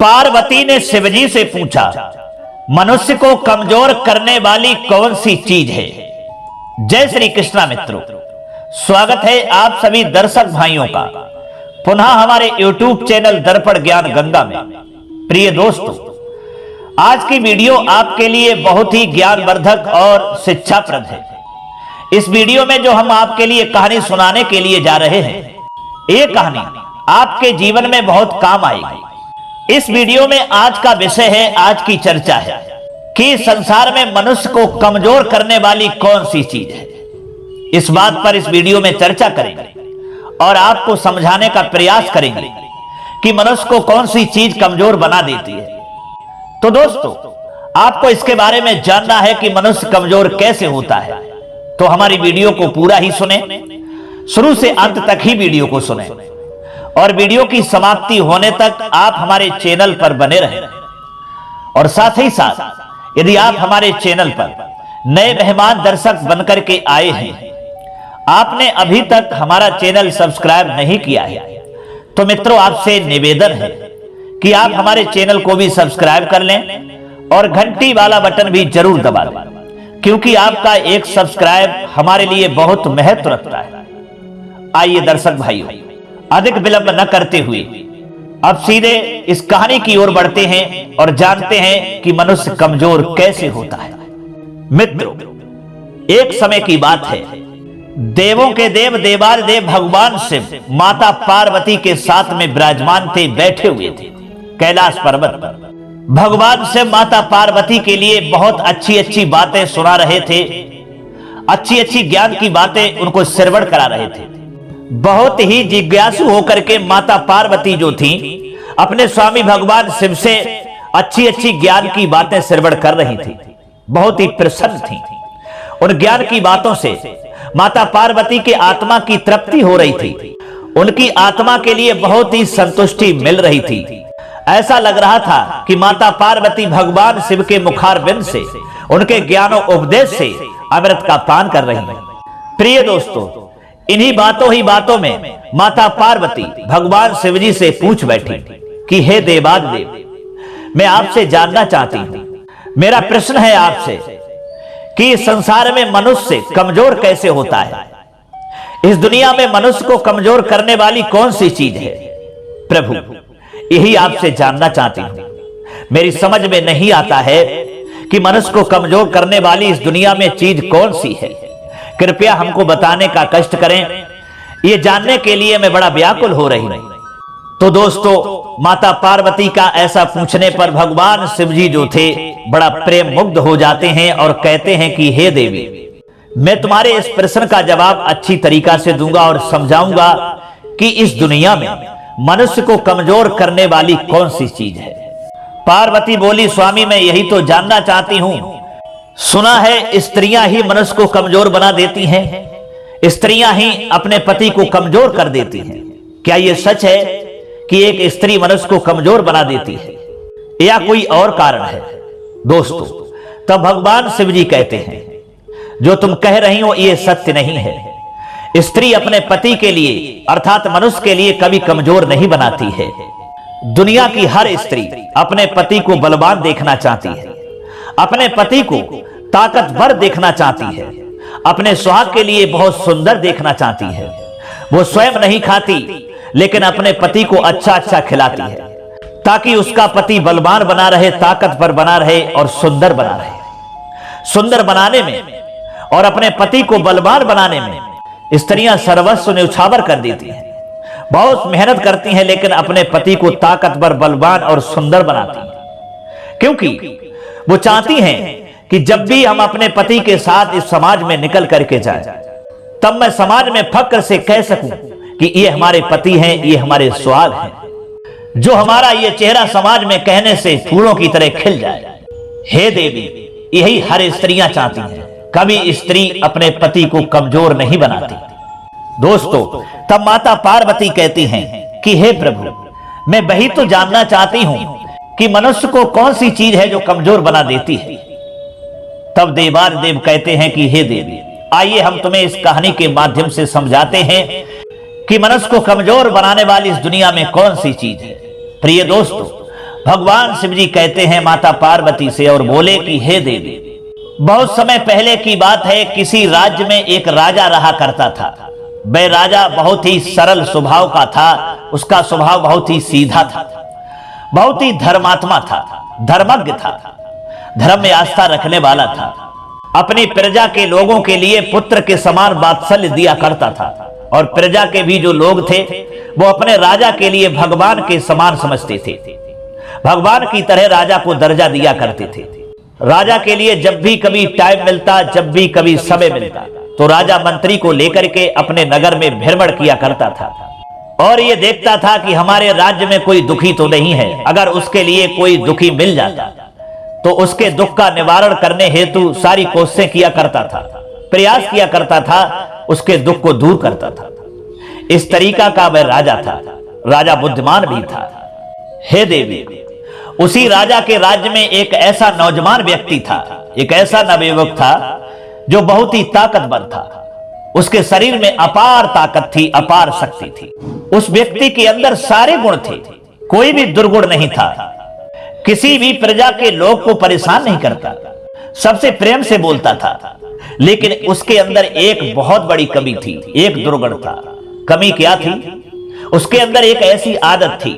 पार्वती ने शिवजी से पूछा, मनुष्य को कमजोर करने वाली कौन सी चीज है। जय श्री कृष्णा मित्रों, स्वागत है आप सभी दर्शक भाइयों का पुनः हमारे YouTube चैनल दर्पण ज्ञान गंगा में। प्रिय दोस्तों, आज की वीडियो आपके लिए बहुत ही ज्ञानवर्धक और शिक्षाप्रद है। इस वीडियो में जो हम आपके लिए कहानी सुनाने के लिए जा रहे हैं, ये कहानी आपके जीवन में बहुत काम आएगी। इस वीडियो में आज का विषय है, आज की चर्चा है कि संसार में मनुष्य को कमजोर करने वाली कौन सी चीज है। इस बात पर इस वीडियो में चर्चा करेंगे और आपको समझाने का प्रयास करेंगे कि मनुष्य को कौन सी चीज कमजोर बना देती है। तो दोस्तों, आपको इसके बारे में जानना है कि मनुष्य कमजोर कैसे होता है, तो हमारी वीडियो को पूरा ही सुने, शुरू से अंत तक ही वीडियो को सुने और वीडियो की समाप्ति होने तक आप हमारे चैनल पर बने रहें। और साथ ही साथ यदि आप हमारे चैनल पर नए मेहमान दर्शक बनकर के आए हैं, आपने अभी तक हमारा चैनल सब्सक्राइब नहीं किया है, तो मित्रों आपसे निवेदन है कि आप हमारे चैनल को भी सब्सक्राइब कर लें और घंटी वाला बटन भी जरूर दबा दें, क्योंकि आपका एक सब्सक्राइब हमारे लिए बहुत महत्व रखता है। आइए दर्शक भाइयों, अधिक विलंब न करते हुए अब सीधे इस कहानी की ओर बढ़ते हैं और जानते हैं कि मनुष्य कमजोर कैसे होता है। मित्रों, एक समय की बात है, देवों के देव देवाधिदेव भगवान शिव माता पार्वती के साथ में विराजमान थे, बैठे हुए थे कैलाश पर्वत पर। भगवान शिव माता पार्वती के लिए बहुत अच्छी अच्छी बातें सुना रहे थे, अच्छी अच्छी ज्ञान की बातें उनको श्रवण करा रहे थे। बहुत ही जिज्ञासु होकर के माता पार्वती जो थी, अपने स्वामी भगवान शिव से अच्छी अच्छी ज्ञान की बातें श्रवण कर रही थी, बहुत ही प्रसन्न थी। उन ज्ञान की बातों से माता पार्वती के आत्मा की तृप्ति हो रही थी, उनकी आत्मा के लिए बहुत ही संतुष्टि मिल रही थी। ऐसा लग रहा था कि माता पार्वती भगवान शिव के मुखारविंद से, उनके ज्ञानो उपदेश से अमृत का पान कर रही हैं। प्रिय दोस्तों, इन्हीं बातों ही बातों में माता पार्वती भगवान शिव जी से पूछ बैठी कि हे देवाधिदेव, मैं आपसे जानना चाहती हूं, मेरा प्रश्न है आपसे कि संसार में मनुष्य कमजोर कैसे होता है। इस दुनिया में मनुष्य को कमजोर करने वाली कौन सी चीज है। प्रभु, यही आपसे जानना चाहती हूं। मेरी समझ में नहीं आता है कि मनुष्य को कमजोर करने वाली इस दुनिया में चीज कौन सी है। कृपया हमको बताने का कष्ट करें, ये जानने के लिए मैं बड़ा व्याकुल हो रही हूं। तो दोस्तों, माता पार्वती का ऐसा पूछने पर भगवान शिव जी जो थे बड़ा प्रेम मुग्ध हो जाते हैं और कहते हैं कि हे देवी, मैं तुम्हारे इस प्रश्न का जवाब अच्छी तरीका से दूंगा और समझाऊंगा कि इस दुनिया में मनुष्य को कमजोर करने वाली कौन सी चीज है। पार्वती बोली, स्वामी मैं यही तो जानना चाहती हूं। सुना है स्त्रियां ही मनुष्य को कमजोर बना देती हैं, स्त्रियां ही अपने पति को कमजोर कर देती हैं। क्या यह सच है कि एक स्त्री मनुष्य को कमजोर बना देती है, या कोई और कारण है। दोस्तों, तब भगवान शिव जी कहते हैं, जो तुम कह रही हो यह सत्य नहीं है। स्त्री अपने पति के लिए अर्थात मनुष्य के लिए कभी कमजोर नहीं बनाती है। दुनिया की हर स्त्री अपने पति को बलवान देखना चाहती है, अपने पति को ताकतवर देखना चाहती है, अपने सुहाग के लिए बहुत सुंदर देखना चाहती है। वो स्वयं नहीं खाती, लेकिन अपने पति को अच्छा अच्छा खिलाती है, ताकि उसका पति बलवान बना रहे, ताकतवर बना रहे और सुंदर बना रहे। सुंदर बनाने में और अपने पति को बलवान बनाने में स्त्रियां सर्वस्व न्यौछावर कर देती हैं, बहुत मेहनत करती हैं, लेकिन अपने पति को ताकतवर, बलवान और सुंदर बनाती हैं, क्योंकि वो चाहती हैं कि जब भी हम अपने पति के साथ इस समाज में निकल करके जाएं, तब मैं समाज में फक्र से कह सकूं कि ये हमारे पति हैं, ये हमारे सुहाग हैं। जो हमारा ये चेहरा समाज में कहने से फूलों की तरह खिल जाए। हे देवी, यही हर स्त्रियां चाहती हैं, कभी स्त्री अपने पति को कमजोर नहीं बनाती। दोस्तों, तब माता पार्वती कहती हैं कि हे प्रभु, मैं वही तो जानना चाहती हूं कि मनुष्य को कौन सी चीज है जो कमजोर बना देती है। तब देवाधिदेव कहते हैं कि हे देवी, आइए हम तुम्हें इस कहानी के माध्यम से समझाते हैं कि मनुष्य को कमजोर बनाने वाली इस दुनिया में कौन सी चीज है। प्रिय दोस्तों, भगवान शिव जी कहते हैं माता पार्वती से और बोले कि हे देवी, बहुत समय पहले की बात है, किसी राज्य में एक राजा रहा करता था। वह राजा बहुत ही सरल स्वभाव का था। उसका स्वभाव बहुत ही सीधा था, बहुत ही धर्मात्मा था, धर्मज्ञ था, धर्म में आस्था रखने वाला था। अपनी प्रजा के लोगों के लिए पुत्र के समान वात्सल्य दिया करता था और प्रजा के भी जो लोग थे वो अपने राजा के लिए भगवान के समान समझते थे। भगवान की तरह राजा को दर्जा दिया करते थे। राजा के लिए जब भी कभी टाइम मिलता, जब भी कभी समय मिलता, तो राजा मंत्री को लेकर के अपने नगर में भ्रमण किया करता था और ये देखता था कि हमारे राज्य में कोई दुखी तो नहीं है। अगर उसके लिए कोई दुखी मिल जाता तो उसके दुख का निवारण करने हेतु सारी कोशिशें किया करता था, प्रयास किया करता था, उसके दुख को दूर करता था। इस तरीका का वह राजा था। राजा बुद्धिमान भी था। हे देवी, उसी राजा के राज्य में एक ऐसा नौजवान व्यक्ति था, एक ऐसा नवयुवक था जो बहुत ही ताकतवर था। उसके शरीर में अपार ताकत थी, अपार शक्ति थी। उस व्यक्ति के अंदर सारे गुण थे, कोई भी दुर्गुण नहीं था। किसी भी प्रजा के लोग को परेशान नहीं करता, सबसे प्रेम से बोलता था। लेकिन उसके अंदर एक बहुत बड़ी कमी थी, एक दुर्गुण था। कमी क्या थी? उसके अंदर एक ऐसी आदत थी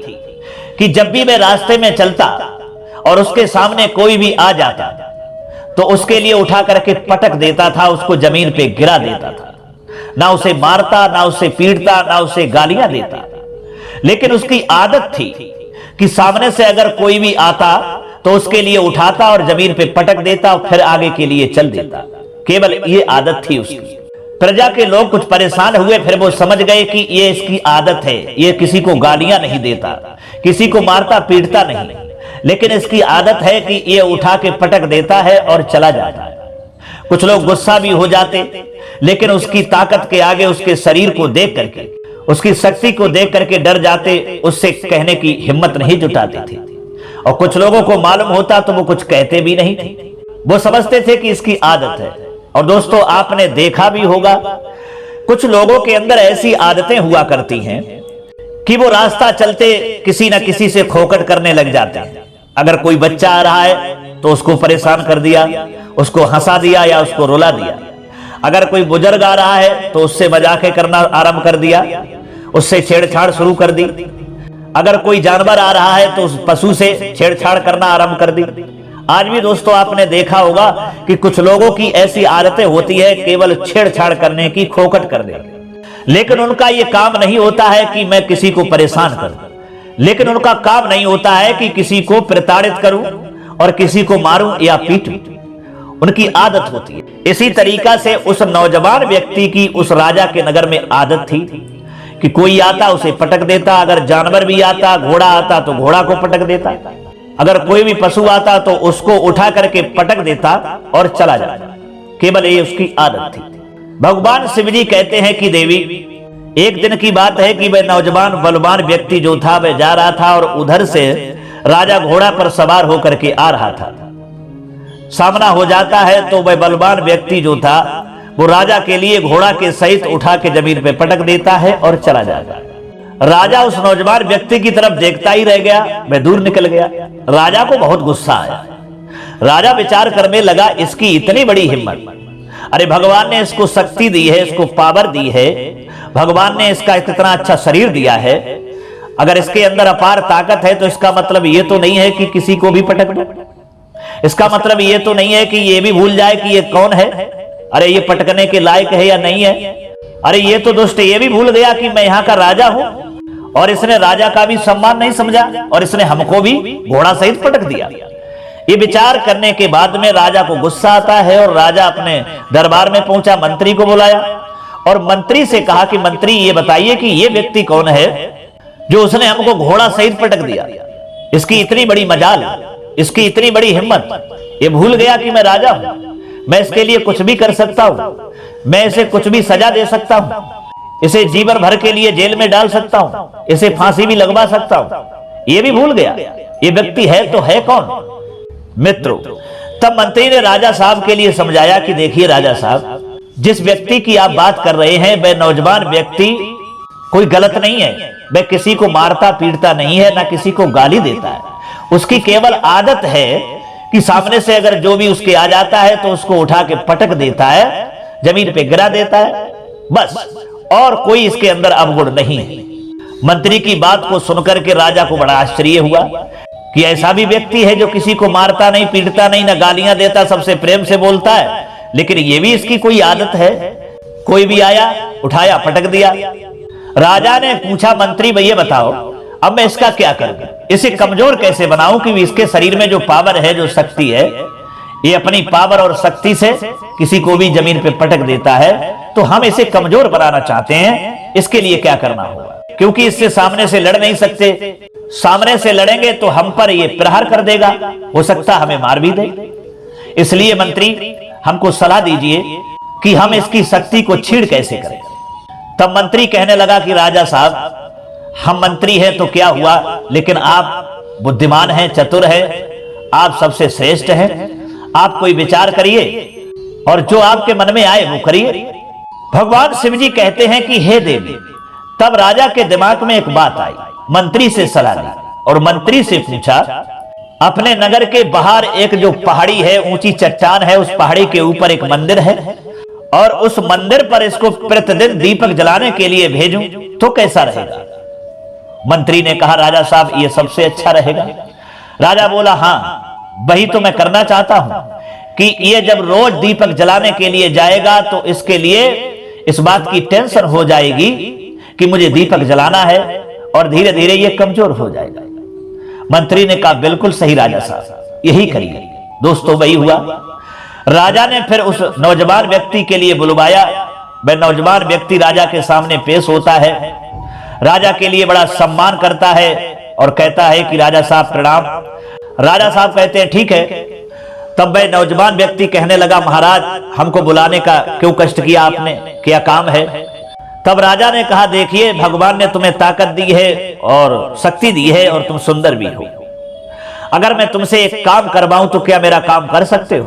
कि जब भी वह रास्ते में चलता और उसके सामने कोई भी आ जाता तो उसके लिए उठा करके पटक देता था, उसको जमीन पे गिरा देता था। ना उसे मारता, ना उसे पीटता, ना उसे गालियां देता। लेकिन उसकी आदत थी कि सामने से अगर कोई भी आता तो उसके लिए उठाता और जमीन पे पटक देता और फिर आगे के लिए चल देता। केवल ये आदत थी उसकी। प्रजा के लोग कुछ परेशान हुए, फिर वो समझ गए कि ये इसकी आदत है। ये किसी को गालियां नहीं देता, किसी को मारता पीटता नहीं, लेकिन इसकी आदत है कि ये उठा के पटक देता है और चला जाता है। कुछ लोग गुस्सा भी हो जाते, लेकिन उसकी ताकत के आगे उसके शरीर को देख करके, उसकी शक्ति को देख करके डर जाते, उससे कहने की हिम्मत नहीं जुटाते थे। और कुछ लोगों को मालूम होता तो वो कुछ कहते भी नहीं थे, वो समझते थे कि इसकी आदत है। और दोस्तों, आपने देखा भी होगा, कुछ लोगों के अंदर ऐसी आदतें हुआ करती हैं कि वो रास्ता चलते किसी न किसी से खोखट करने लग जाते हैं। अगर कोई बच्चा आ रहा है तो उसको परेशान कर दिया, उसको हंसा दिया या उसको रुला दिया। अगर कोई बुजुर्ग आ रहा है तो उससे मजाक करना आरंभ कर दिया, उससे छेड़छाड़ शुरू कर दी। अगर कोई जानवर आ रहा है तो उस पशु से छेड़छाड़ करना आरंभ कर दी। आज भी दोस्तों आपने देखा होगा कि कुछ लोगों की ऐसी आदतें होती है केवल छेड़छाड़ करने की, खोखट करने की। लेकिन उनका यह काम नहीं होता है कि मैं किसी को परेशान करूं, लेकिन उनका काम नहीं होता है कि किसी को प्रताड़ित करूं और किसी को मारूं या पीटूं। उनकी आदत होती है। इसी तरीका से उस नौजवान व्यक्ति की उस राजा के नगर में आदत थी कि कोई आता उसे पटक देता। अगर जानवर भी आता, घोड़ा आता तो घोड़ा को पटक देता। अगर कोई भी पशु आता तो उसको उठा करके पटक देता और चला जाता। केवल ये उसकी आदत थी। भगवान शिव जी कहते हैं कि देवी, एक दिन की बात है कि वह नौजवान बलवान व्यक्ति जो था वह जा रहा था और उधर से राजा घोड़ा पर सवार होकर के आ रहा था। सामना हो जाता है तो वह बलवान व्यक्ति जो था वो राजा के लिए घोड़ा के सहित उठा के जमीन पे पटक देता है और चला जाता है। राजा उस नौजवान व्यक्ति की तरफ देखता ही रह गया, वह दूर निकल गया। राजा को बहुत गुस्सा आया। राजा विचार करने लगा, इसकी इतनी बड़ी हिम्मत, अरे भगवान ने इसको शक्ति दी है, इसको पावर दी है, भगवान ने इसका इतना अच्छा शरीर दिया है। अगर इसके अंदर अपार ताकत है तो इसका मतलब ये तो नहीं है कि किसी को भी पटक दे। इसका मतलब ये तो नहीं है कि ये भी भूल जाए कि ये कौन है, अरे ये पटकने के लायक है या नहीं है। अरे ये तो दोस्त ये भी भूल गया कि मैं यहाँ का राजा हूं और इसने राजा का भी सम्मान नहीं समझा और इसने हमको भी घोड़ा सहित पटक दिया। ये विचार करने के बाद में राजा को गुस्सा आता है और राजा अपने दरबार में पहुंचा, मंत्री को बुलाया और मंत्री से कहा कि मंत्री ये बताइए कि ये व्यक्ति कौन है जो उसने हमको घोड़ा सहित पटक दिया। इसकी इतनी बड़ी मजाल, इसकी इतनी बड़ी हिम्मत, ये भूल गया कि मैं राजा हूं, मैं इसके लिए कुछ भी कर सकता हूं, मैं इसे कुछ भी सजा दे सकता हूं, इसे जीवन भर के लिए जेल में डाल सकता हूं, इसे फांसी भी लगवा सकता हूं। ये भी भूल गया। ये व्यक्ति है तो है कौन? मित्रों, तब मंत्री ने राजा साहब के लिए समझाया कि देखिए राजा साहब, जिस व्यक्ति की आप बात कर रहे हैं वह नौजवान व्यक्ति कोई गलत नहीं है, वह किसी को मारता पीटता नहीं है, ना किसी को गाली देता है। उसकी केवल आदत है कि सामने से अगर जो भी उसके आ जाता है तो उसको उठा के पटक देता है, जमीन पे गिरा देता है, बस। और कोई इसके अंदर अवगुण नहीं है। मंत्री की बात को सुनकर के राजा को बड़ा आश्चर्य हुआ कि ऐसा भी व्यक्ति है जो किसी को मारता नहीं, पीटता नहीं, ना गालियां देता, सबसे प्रेम से बोलता है, लेकिन ये भी इसकी कोई आदत है। कोई भी आया, उठाया, पटक दिया। राजा ने पूछा, मंत्री भैया बताओ, अब मैं इसका क्या करूं? इसे कमजोर कैसे बनाऊं कि इसके शरीर में जो पावर है, जो शक्ति है, ये अपनी पावर और शक्ति से किसी को भी जमीन पे पटक देता है। तो हम इसे कमजोर बनाना चाहते हैं, इसके लिए क्या करना होगा? क्योंकि इससे सामने से लड़ नहीं सकते, सामने से लड़ेंगे तो हम पर ये प्रहार कर देगा, हो सकता हमें मार भी दे। इसलिए मंत्री हमको सलाह दीजिए कि हम इसकी शक्ति को छीड़ कैसे करें। तब मंत्री कहने लगा कि राजा साहब, हम मंत्री हैं तो क्या हुआ, लेकिन आप बुद्धिमान हैं, चतुर हैं, आप सबसे श्रेष्ठ हैं। आप कोई विचार करिए और जो आपके मन में आए वो करिए। भगवान शिव जी कहते हैं कि हे देवी। तब राजा के दिमाग में एक बात आई, मंत्री से सलाह ली और मंत्री से पूछा, अपने नगर के बाहर एक जो पहाड़ी है, ऊंची चट्टान है, उस पहाड़ी के ऊपर एक मंदिर है और उस मंदिर पर इसको प्रतिदिन दीपक जलाने के लिए भेजूं तो कैसा रहेगा? मंत्री ने कहा, राजा साहब ये सबसे अच्छा रहेगा। राजा बोला, हाँ वही तो मैं करना चाहता हूं कि ये जब रोज दीपक जलाने के लिए जाएगा तो इसके लिए इस बात की टेंशन हो जाएगी कि मुझे दीपक जलाना है और धीरे धीरे ये कमजोर हो जाएगा। मंत्री ने कहा, बिल्कुल सही राजा साहब, यही करिए। दोस्तों वही हुआ। राजा ने फिर उस नौजवान व्यक्ति के लिए बुलवाया। वह नौजवान व्यक्ति राजा के सामने पेश होता है, राजा के लिए बड़ा सम्मान करता है और कहता है कि राजा साहब प्रणाम। राजा साहब कहते हैं ठीक है। तब वह नौजवान व्यक्ति कहने लगा, महाराज हमको बुलाने का क्यों कष्ट किया आपने, क्या काम है? तब राजा ने कहा, देखिए भगवान ने तुम्हें ताकत दी है और शक्ति दी है और तुम सुंदर भी हो। अगर मैं तुमसे एक काम करवाऊं तो क्या मेरा काम कर सकते हो?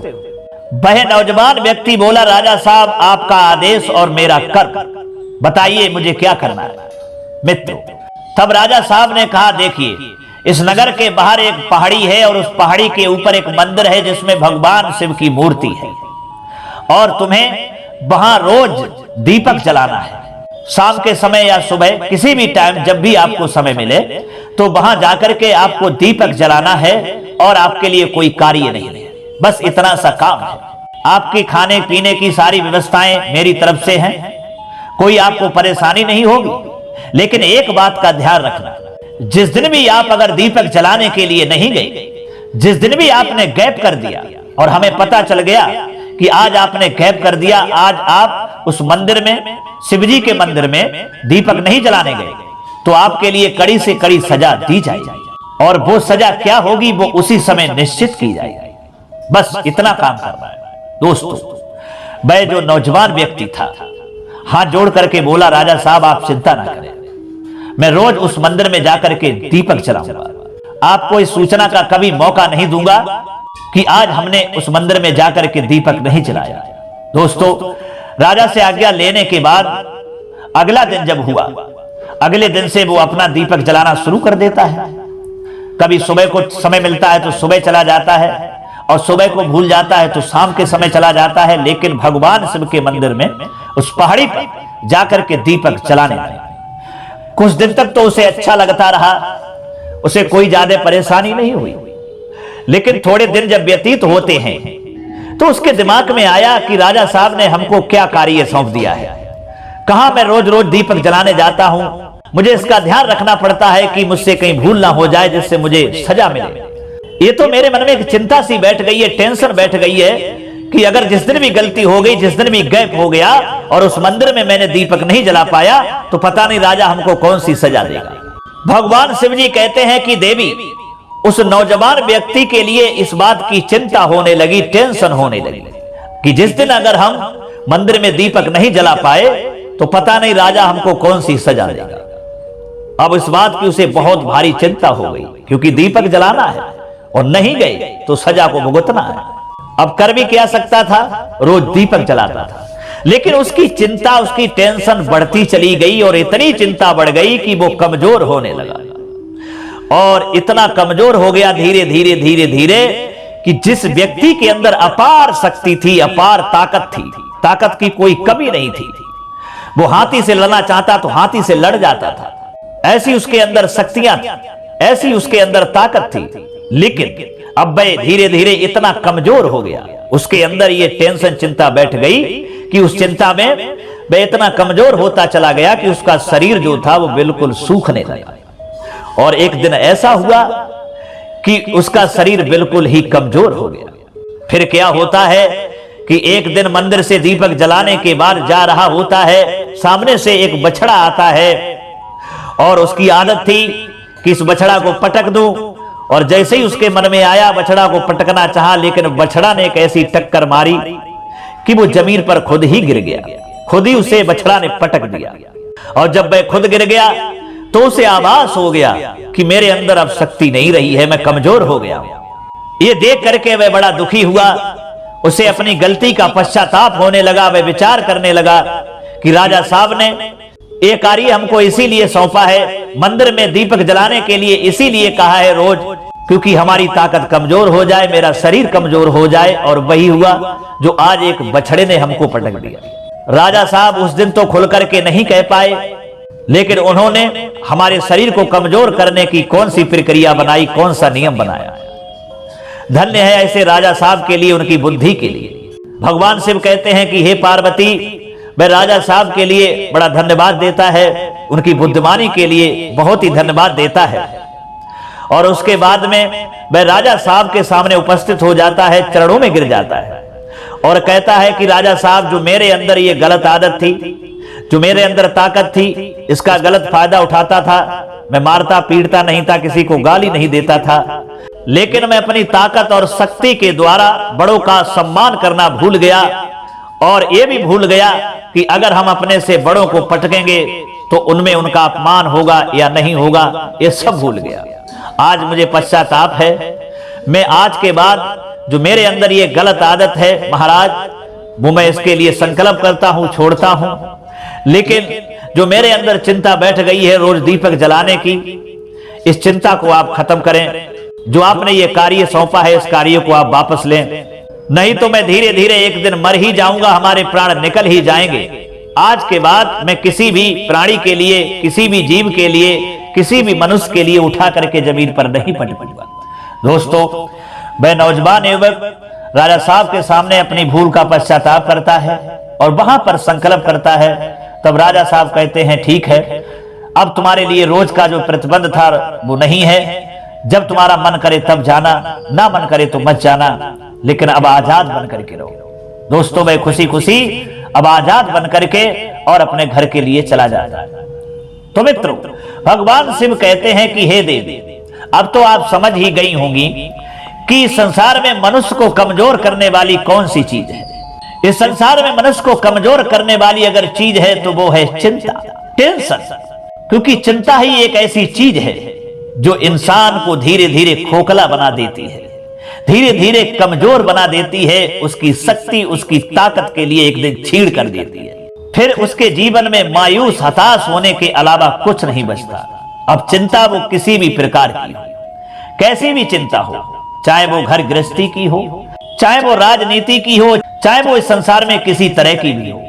वह नौजवान व्यक्ति बोला, राजा साहब आपका आदेश और मेरा कर्म, बताइए मुझे क्या करना है मित्र। तब राजा साहब ने कहा, देखिए इस नगर के बाहर एक पहाड़ी है और उस पहाड़ी के ऊपर एक मंदिर है जिसमें भगवान शिव की मूर्ति है और तुम्हें वहां रोज दीपक जलाना है। शाम के समय या सुबह किसी भी टाइम जब भी आपको समय मिले तो वहां जाकर के आपको दीपक जलाना है और आपके लिए कोई कार्य नहीं है, बस इतना सा काम है। आपके खाने पीने की सारी व्यवस्थाएं मेरी तरफ से हैं, कोई आपको परेशानी नहीं होगी। लेकिन एक बात का ध्यान रखना, जिस दिन भी आप अगर दीपक जलाने के लिए नहीं गए, जिस दिन भी आपने गैप कर दिया और हमें पता चल गया कि आज आपने गैप कर दिया, आज आप उस मंदिर में, शिवजी के मंदिर में दीपक नहीं जलाने गए, तो आपके लिए कड़ी से कड़ी सजा दी जाएगी और वो सजा क्या होगी वो उसी समय निश्चित की जाएगी। बस इतना काम करना है। दोस्तों वह जो नौजवान व्यक्ति था हाथ जोड़ करके बोला, राजा साहब आप चिंता ना करें, मैं रोज उस मंदिर में जाकर के दीपक जलाऊंगा। आपको इस सूचना का कभी मौका नहीं दूंगा कि आज हमने उस मंदिर में जाकर के दीपक नहीं जलाया। दोस्तों राजा से आज्ञा लेने के बाद अगला दिन जब हुआ, अगले दिन से वो अपना दीपक जलाना शुरू कर देता है। कभी सुबह को समय मिलता है तो सुबह चला जाता है और सुबह को भूल जाता है तो शाम के समय चला जाता है, लेकिन भगवान शिव के मंदिर में उस पहाड़ी पर जाकर के दीपक जलाने लगा। कुछ दिन तक तो उसे अच्छा लगता रहा, उसे कोई ज्यादा परेशानी नहीं हुई। लेकिन थोड़े दिन जब व्यतीत होते हैं तो उसके दिमाग में आया कि राजा साहब ने हमको क्या कार्य सौंप दिया है, कहां मैं रोज रोज दीपक जलाने जाता हूं, मुझे इसका ध्यान रखना पड़ता है कि मुझसे कहीं भूल ना हो जाए जिससे मुझे सजा मिले। ये तो मेरे मन में एक चिंता सी बैठ गई है, टेंशन बैठ गई है कि अगर जिस दिन भी गलती हो गई, जिस दिन भी गैप हो गया और उस मंदिर में मैंने दीपक नहीं जला पाया तो पता नहीं राजा हमको कौन सी सजा देगा। भगवान शिव जी कहते हैं कि देवी, उस नौजवान व्यक्ति के लिए इस बात की चिंता होने लगी, टेंशन होने लगी कि जिस दिन अगर हम मंदिर में दीपक नहीं जला पाए तो पता नहीं राजा हमको कौन सी सजा देगा। अब इस बात की उसे बहुत भारी चिंता हो गई, क्योंकि दीपक जलाना है और नहीं गए तो सजा को भुगतना है। अब कर भी क्या सकता था, रोज दीपक जलाता था। लेकिन उसकी चिंता, उसकी टेंशन बढ़ती चली गई और इतनी चिंता बढ़ गई कि वो कमजोर होने लगा। और इतना कमजोर हो गया धीरे धीरे धीरे धीरे कि जिस व्यक्ति के अंदर अपार शक्ति थी, अपार ताकत थी, ताकत की कोई कमी नहीं थी, वो हाथी से लड़ना चाहता तो हाथी से लड़ जाता था, ऐसी उसके अंदर शक्तियां थी, ऐसी उसके अंदर ताकत थी। लेकिन अब वह धीरे धीरे इतना कमजोर हो गया, उसके अंदर ये टेंशन, चिंता बैठ गई कि उस चिंता में वह इतना कमजोर होता चला गया कि उसका शरीर जो था वो बिल्कुल सूखने लगा। और एक दिन ऐसा हुआ कि उसका शरीर बिल्कुल ही कमजोर हो गया। फिर क्या होता है कि एक दिन मंदिर से दीपक जलाने के बाद जा रहा होता है, सामने से एक बछड़ा आता है और उसकी आदत थी कि इस बछड़ा को पटक दूं। और जैसे ही उसके मन में आया, बछड़ा को पटकना चाहा, लेकिन बछड़ा ने एक ऐसी टक्कर मारी कि वो जमीन पर खुद ही गिर गया, खुद ही उसे बछड़ा ने पटक दिया। और जब वह खुद गिर गया तो उसे आभास हो गया कि मेरे अंदर अब शक्ति नहीं रही है, मैं कमजोर हो गया। ये देख करके वह बड़ा दुखी हुआ, उसे अपनी गलती का पश्चाताप होने लगा। वह विचार करने लगा कि राजा साहब ने ये कार्य हमको इसीलिए सौंपा है, मंदिर में दीपक जलाने के लिए इसीलिए कहा है रोज, क्योंकि हमारी ताकत कमजोर हो जाए, मेरा शरीर कमजोर हो जाए। और वही हुआ जो आज एक बछड़े ने हमको पटक दिया। राजा साहब उस दिन तो खुल करके नहीं कह पाए, लेकिन उन्होंने हमारे शरीर को कमजोर करने की कौन सी प्रक्रिया बनाई, कौन सा नियम बनाया। धन्य है ऐसे राजा साहब के लिए, उनकी बुद्धि के लिए। भगवान शिव कहते हैं कि हे पार्वती, मैं राजा साहब के लिए बड़ा धन्यवाद देता है, उनकी बुद्धिमानी के लिए बहुत ही धन्यवाद देता है। और उसके बाद में वह राजा साहब के सामने उपस्थित हो जाता है, चरणों में गिर जाता है और कहता है कि राजा साहब, जो मेरे अंदर ये गलत आदत थी, जो मेरे अंदर ताकत थी, इसका गलत फायदा उठाता था। मैं मारता पीटता नहीं था, किसी को गाली नहीं देता था, लेकिन मैं अपनी ताकत और शक्ति के द्वारा बड़ों का सम्मान करना भूल गया। और यह भी भूल गया कि अगर हम अपने से बड़ों को पटकेंगे तो उनमें उनका अपमान होगा या नहीं होगा, ये सब भूल गया। आज मुझे पश्चाताप है। मैं आज के बाद जो मेरे अंदर ये गलत आदत है महाराज, वो मैं इसके लिए संकल्प करता हूं, छोड़ता हूं। लेकिन जो मेरे अंदर चिंता बैठ गई है रोज दीपक जलाने की, इस चिंता को आप खत्म करें। जो आपने ये कार्य सौंपा है, इस कार्य को आप वापस लें, नहीं तो मैं धीरे धीरे एक दिन मर ही जाऊंगा, हमारे प्राण निकल ही जाएंगे। आज के बाद मैं किसी भी प्राणी के लिए, किसी भी जीव के लिए, किसी भी मनुष्य के लिए उठा करके जमीन पर नहीं पटकूंगा। दोस्तों, वह नौजवान युवक राजा साहब के सामने अपनी भूल का पश्चाताप करता है और वहां पर संकल्प करता है। तब राजा साहब कहते हैं, ठीक है, अब तुम्हारे लिए रोज का जो प्रतिबंध था वो नहीं है, जब तुम्हारा मन करे तब जाना, ना मन करे तो मत जाना, लेकिन अब आजाद बन करके रहो। दोस्तों, वह खुशी खुशी अब आजाद बन करके और अपने घर के लिए चला जाता है। तो मित्रों, भगवान शिव कहते हैं कि हे देवी, अब तो आप समझ ही गई होंगी कि संसार में मनुष्य को कमजोर करने वाली कौन सी चीज है। इस संसार में मनुष्य को कमजोर करने वाली अगर चीज है तो वो है चिंता, टेंशन। क्योंकि चिंता ही एक ऐसी चीज है जो इंसान को धीरे धीरे खोखला बना देती है, धीरे धीरे कमजोर बना देती है, उसकी शक्ति, उसकी ताकत के लिए एक दिन छीड़ कर देती है। फिर उसके जीवन में मायूस, हताश होने के अलावा कुछ नहीं बचता। अब चिंता वो किसी भी प्रकार की हो, कैसी भी चिंता हो, चाहे वो घर गृहस्थी की हो, चाहे वो राजनीति की हो, चाहे वो इस संसार में किसी तरह की भी हो,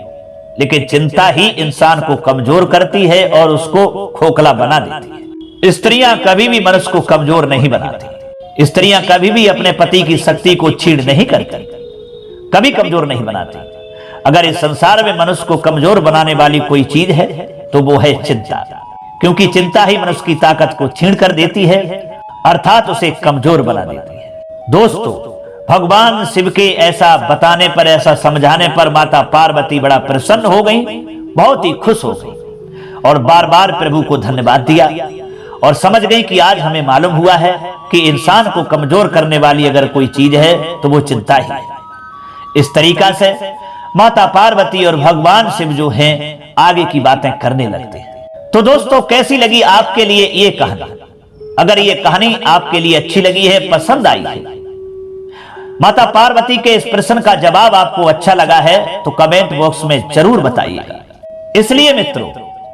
लेकिन चिंता ही इंसान को कमजोर करती है और उसको खोखला बना देती है। स्त्रियां कभी भी मनुष्य को कमजोर नहीं बनाती। स्त्रियां कभी भी अपने पति की शक्ति को छीड़ नहीं करती, कभी कमजोर नहीं बनाती। अगर इस संसार में मनुष्य को कमजोर बनाने वाली कोई चीज है तो वो है चिंता, क्योंकि चिंता ही मनुष्य की ताकत को छीण कर देती है, अर्थात उसे कमजोर बना देती है। दोस्तों, भगवान शिव के ऐसा बताने पर, ऐसा समझाने पर माता पार्वती बड़ा प्रसन्न हो गई, बहुत ही खुश हो गई और बार बार प्रभु को धन्यवाद दिया और समझ गई कि आज हमें मालूम हुआ है कि इंसान को कमजोर करने वाली अगर कोई चीज है तो वो चिंता ही है। इस तरीका से माता पार्वती और भगवान शिव जो हैं आगे की बातें करने लगते हैं। तो दोस्तों, कैसी लगी आपके लिए ये कहानी? अगर ये कहानी आपके लिए अच्छी लगी है, पसंद आई है, माता पार्वती के इस प्रश्न का जवाब आपको अच्छा लगा है तो कमेंट बॉक्स में जरूर बताइएगा। इसलिए मित्रों,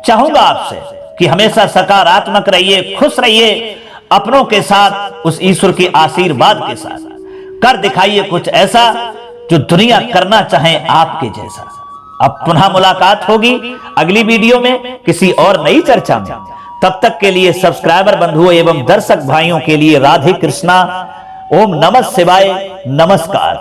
चाहूंगा आपसे कि हमेशा सकारात्मक रहिए, खुश रहिए, अपनों के साथ, उस ईश्वर के आशीर्वाद के साथ कर दिखाइए कुछ ऐसा जो दुनिया करना चाहे आपके जैसा। अब पुनः मुलाकात होगी अगली वीडियो में किसी और नई चर्चा में। तब तक के लिए सब्सक्राइबर बंधुओं एवं दर्शक भाइयों के लिए राधे कृष्णा, ओम नमः शिवाय, नमस्कार।